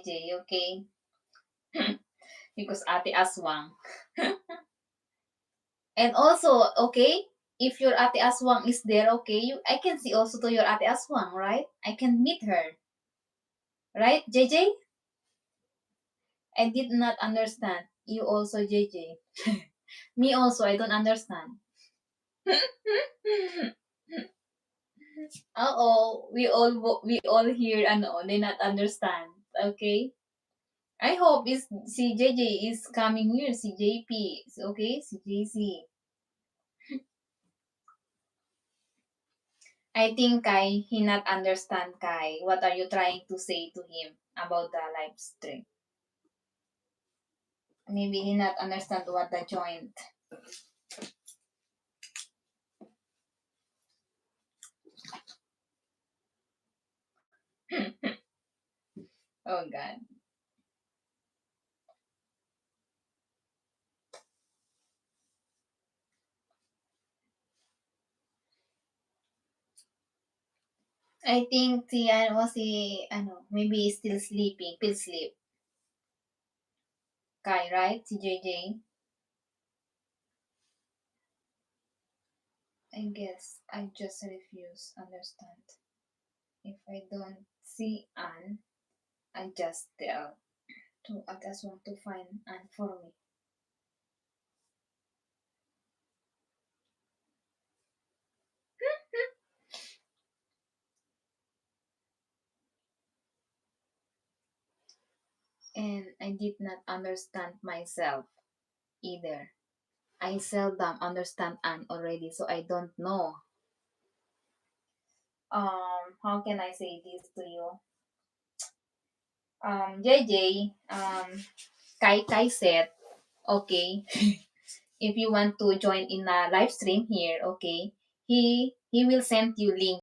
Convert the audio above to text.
okay? Because Ate Aswang. And also, okay, if your Ate Aswang is there, okay, I can see also to your Ate Aswang, right? I can meet her, right, JJ? I did not understand. You also, JJ. Me also, I don't understand. we all here ano, they not understand. Okay? I hope is si JJ is coming here, si JP. Okay, si JC. I think Kai, he not understand Kai. What are you trying to say to him about the live stream? Maybe he not understand what the joint. Oh God. I think ano, maybe he's still sleeping, still sleep. Kai, right? Si JJ. I guess I just refuse understand. If I don't see Anne, I just tell to I just want to find Anne for me. And I did not understand myself either. I seldom understand Anne already, so I don't know. How can I say this to you? JJ, Kai said, okay, if you want to join in a live stream here, okay, he will send you link